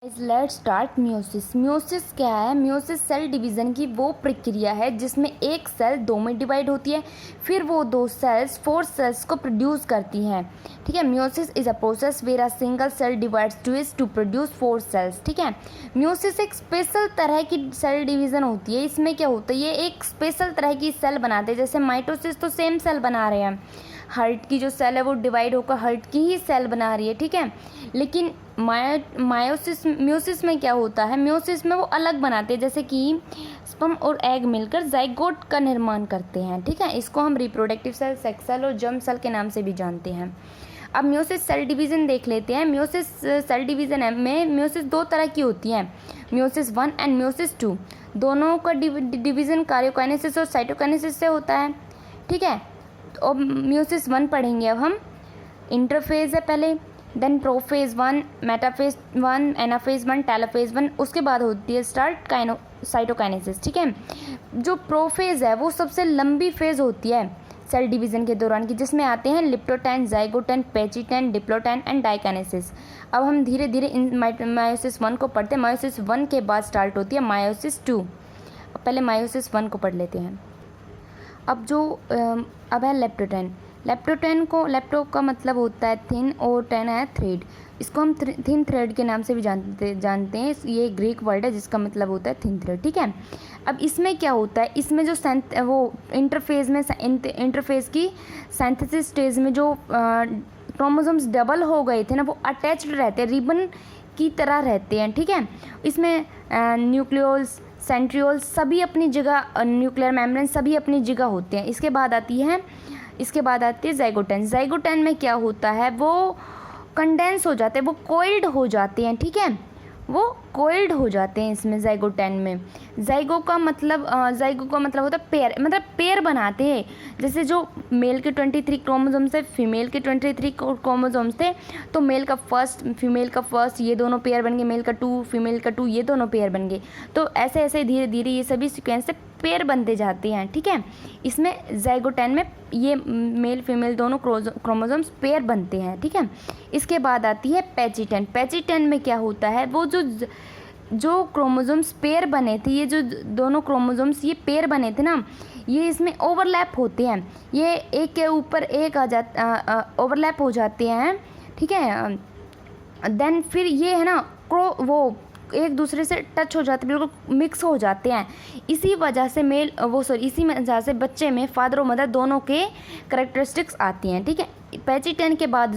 Let's start meiosis. Meiosis क्या है? Meiosis cell division की वो प्रक्रिया है जिसमें एक सेल दो में डिवाइड होती है, फिर वो दो सेल्स फोर सेल्स को प्रोड्यूस करती हैं। ठीक है, meiosis is a process where a single cell divides twice to produce four cells. ठीक है, म्यूसिस एक स्पेशल तरह की सेल डिवीज़न होती है। इसमें क्या होता है, ये एक स्पेशल तरह की सेल बनाते हैं। जैसे माइटोसिस तो सेम सेल बना रहे हैं, हार्ट की जो सेल है वो डिवाइड होकर हार्ट की ही सेल बना रही है। ठीक है, लेकिन म्यूसिस में क्या होता है, म्यूसिस में वो अलग बनाते हैं, जैसे कि स्पर्म और एग मिलकर जाइगोट का निर्माण करते हैं। ठीक है, इसको हम रिप्रोडक्टिव सेल, सेक्स सेल और जर्म सेल के नाम से भी जानते हैं। अब म्यूसिस सेल डिवीज़न देख लेते हैं। म्यूसिस सेल डिवीज़न में म्यूसिस दो तरह की होती हैं, म्यूसिस 1 एंड म्यूसिस 2। दोनों का डिवीज़न कार्योकाइनेसिस और साइटोकाइनेसिस से होता है। ठीक है, तो म्यूसिस 1 पढ़ेंगे अब हम। इंटरफेज है पहले, then prophase 1, metaphase 1, anaphase 1, telophase 1, उसके बाद होती है स्टार्ट साइटोकाइनेसिस। ठीक है, जो प्रोफेज है वो सबसे लंबी फेज होती है सेल डिवीज़न के दौरान की, जिसमें आते हैं लिप्टोटेन, जाइगोटेन, पेचिटेन, डिप्लोटेन एंड डाइकाइनेसिस। अब हम धीरे धीरे इन मायोसिस 1 को पढ़ते हैं। मायोसिस 1 के बाद स्टार्ट होती है मायोसिस 2। पहले मायोसिस 1 को पढ़ लेते हैं। अब है लेप्टोटेन। लेप्टो का मतलब होता है थिन और टेन है थ्रेड। इसको हम थिन थ्रेड के नाम से भी जानते हैं। ये ग्रीक वर्ड है जिसका मतलब होता है थिन थ्रेड। ठीक है, अब इसमें क्या होता है, इसमें जो इंटरफेज की सिंथेसिस स्टेज में जो क्रोमोसोम्स डबल हो गए थे ना, वो अटैच्ड रहते हैं, रिबन की तरह रहते हैं। ठीक है, इसमें न्यूक्लियोल्स, सेंट्रियोल्स सभी अपनी जगह, न्यूक्लियर मेम्ब्रेन सभी अपनी जगह होते हैं। इसके बाद आती है जाइगोटेन। जाइगोटेन में क्या होता है, वो कंडेंस हो जाते हैं, वो कोइल्ड हो जाते हैं। ठीक है, वो कोइल्ड हो जाते हैं इसमें जाइगोटेन में। जाइगो का मतलब होता है पेयर, मतलब पेयर बनाते हैं। जैसे जो मेल के 23 क्रोमोसोम्स थे, फीमेल के 23 क्रोमोसोम्स थे, तो मेल का फर्स्ट, फीमेल का फर्स्ट, ये दोनों पेयर बन गए, मेल का 2, फीमेल का 2, ये दोनों पेयर बन गए। तो ऐसे ऐसे धीरे धीरे ये सभी सीक्वेंस से पेयर बनते जाते हैं। ठीक है, इसमें जाइगोटेन में ये मेल फीमेल दोनों क्रोमोसोम्स पेयर बनते हैं। ठीक है, इसके बाद आती है पेचिटेन। पेचिटेन में क्या होता है, वो जो क्रोमोसोम्स पेयर बने थे, ये जो दोनों क्रोमोसोम्स ये पेयर बने थे ना, ये इसमें ओवरलैप होते हैं, ये एक के ऊपर एक ओवरलैप हो जाते हैं। ठीक है, देन फिर ये है ना वो एक दूसरे से टच हो जाते हैं, बिल्कुल मिक्स हो जाते हैं। इसी वजह से बच्चे में फादर और मदर दोनों के कैरेक्टरिस्टिक्स आती हैं। ठीक है, पेचिटेन के बाद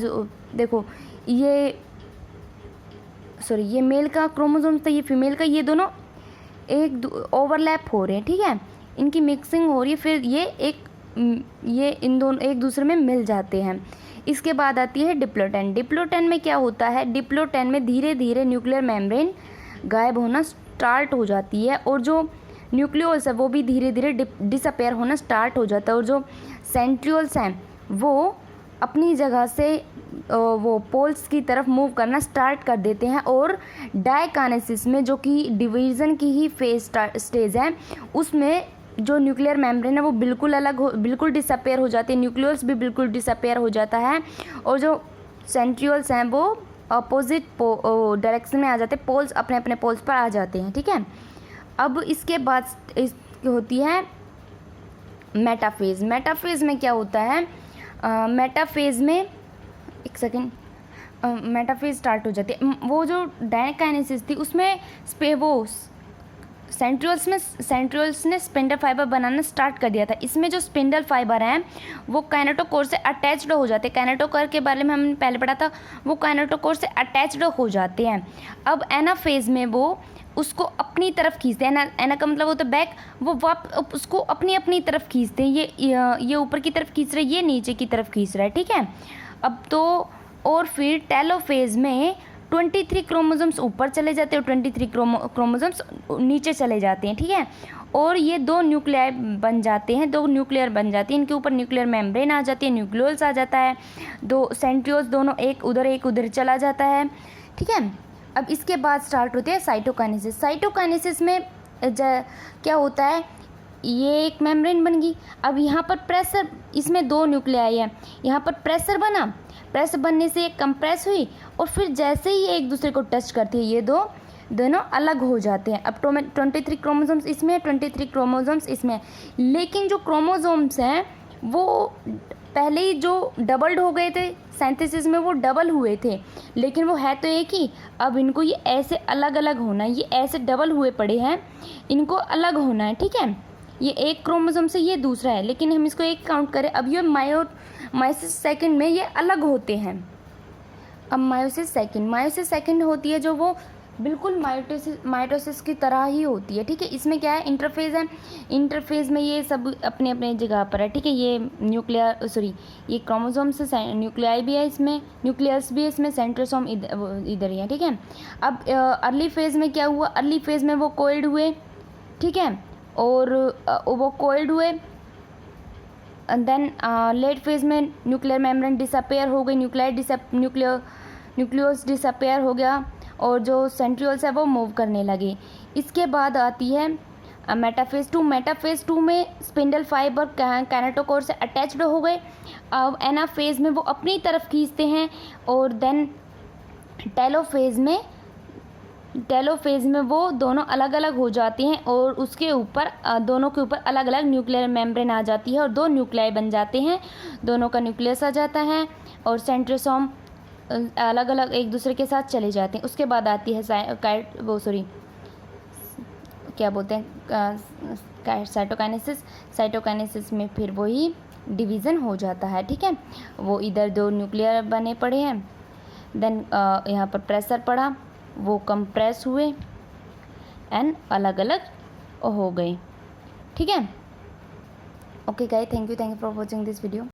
देखो ये मेल का क्रोमोसोम था, ये फीमेल का, ये दोनों ओवरलैप हो रहे हैं। ठीक है, इनकी मिक्सिंग हो रही है, फिर ये इन दोनों एक दूसरे में मिल जाते हैं। इसके बाद आती है डिप्लोटेन। डिप्लोटेन में क्या होता है, डिप्लोटेन में धीरे धीरे न्यूक्लियर मेम्ब्रेन गायब होना स्टार्ट हो जाती है, और जो न्यूक्लियोल्स है वो भी धीरे धीरे डिसअपेयर होना स्टार्ट हो जाता है, और जो सेंट्रियोल्स हैं वो अपनी जगह से वो पोल्स की तरफ मूव करना स्टार्ट कर देते हैं। और डाइकाइनेसिस में, जो कि डिवीज़न की ही स्टेज है, उसमें जो न्यूक्लियर मेम्ब्रेन है वो बिल्कुल डिसअपेयर हो जाती है, न्यूक्लियोल्स भी बिल्कुल डिसअपेयर हो जाता है, और जो सेंट्रियोल्स हैं वो अपोजिट डायरेक्शन में आ जाते हैं, पोल्स अपने अपने पोल्स पर आ जाते हैं। ठीक है, अब इसके बाद होती है मेटाफेज। मेटाफेज में क्या होता है, मेटाफेज में मेटाफेज स्टार्ट हो जाती है। वो जो डाइकाइनेसिस थी उसमें वो सेंट्रियोल्स ने स्पिंडल फाइबर बनाना स्टार्ट कर दिया था। इसमें जो स्पिंडल फाइबर हैं वो काइनेटोकोर से अटैच्ड हो जाते हैं। काइनेटोकोर के बारे में हमने पहले पढ़ा था, वो काइनेटोकोर से अटैच्ड हो जाते हैं। अब एनाफेज में वो उसको अपनी तरफ खींचते हैं। एना का मतलब होता है बैक, वो उसको अपनी तरफ खींचते हैं। ये ऊपर की तरफ खींच रहा है, ये नीचे की तरफ खींच रहा है। ठीक है, अब तो और फिर टेलोफेज में 23 क्रोमोसोम्स ऊपर चले जाते हैं और 23 क्रोमोसोम्स नीचे चले जाते हैं। ठीक है, और ये दो न्यूक्लियर बन जाती हैं, इनके ऊपर न्यूक्लियर मेम्ब्रेन आ जाती है, न्यूक्लियोल्स आ जाता है, दो सेंट्रियोल्स एक उधर चला जाता है। ठीक है, अब इसके बाद स्टार्ट होती है साइटोकाइनेसिस। साइटोकाइनेसिस में क्या होता है, ये एक मेम्ब्रेन बन गई। अब यहाँ पर प्रेशर, इसमें दो न्यूक्लियाई है, यहाँ पर प्रेशर बना, प्रेस बनने से ये कंप्रेस हुई और फिर जैसे ही ये एक दूसरे को टच करती है ये दोनों अलग हो जाते हैं। अब 23 क्रोमोसोम्स इसमें, 23 क्रोमोसोम्स इसमें, लेकिन जो क्रोमोसोम्स हैं वो पहले ही जो डबल्ड हो गए थे सिंथेसिस में, वो डबल हुए थे, लेकिन वो है तो एक ही। अब इनको ये ऐसे अलग अलग होना है, ये ऐसे डबल हुए पड़े हैं, इनको अलग होना है, ठीक है। ये एक क्रोमोसोम से ये दूसरा है, लेकिन हम इसको एक काउंट करें। अब ये मायोसिस सेकंड में ये अलग होते हैं। अब मायोसिस सेकंड होती है जो वो बिल्कुल माइटोसिस की तरह ही होती है, ठीक है। इसमें क्या है, इंटरफेज है, इंटरफेज में ये सब अपने अपने जगह पर है, ठीक है। ये ये क्रोमोसोम्स से न्यूक्लियाई भी है इसमें, न्यूक्लियस भी है इसमें, सेंट्रोसोम इधर ही है, ठीक है। अब अर्ली फेज़ में क्या हुआ, अर्ली फेज़ में वो कोइल्ड हुए, ठीक है, और वो कोइल्ड हुए। देन लेट फेज़ में न्यूक्लियर मेम्ब्रेन डिसअपेयर हो गई, न्यूक्लियस डिसअपेयर हो गया और जो सेंट्रियोल्स है वो मूव करने लगे। इसके बाद आती है मेटाफेज 2। मेटाफेज 2 में स्पिंडल फाइबर कैनेटोकोर से अटैच्ड हो गए। अब एनाफेज में वो अपनी तरफ खींचते हैं और देन टेलोफेज में वो दोनों अलग अलग हो जाती हैं और उसके ऊपर दोनों के ऊपर अलग अलग न्यूक्लियर मेम्ब्रेन आ जाती है और दो न्यूक्लियाई बन जाते हैं, दोनों का न्यूक्लियस आ जाता है और सेंट्रोसोम अलग अलग एक दूसरे के साथ चले जाते हैं। उसके बाद आती है साइटोकाइनेसिस में फिर वही डिवीज़न हो जाता है, ठीक है। वो इधर दो न्यूक्लियर बने पड़े हैं, देन यहाँ पर प्रेशर पड़ा, वो कंप्रेस हुए एंड अलग अलग हो गए, ठीक है। Okay guys, thank you for watching this video.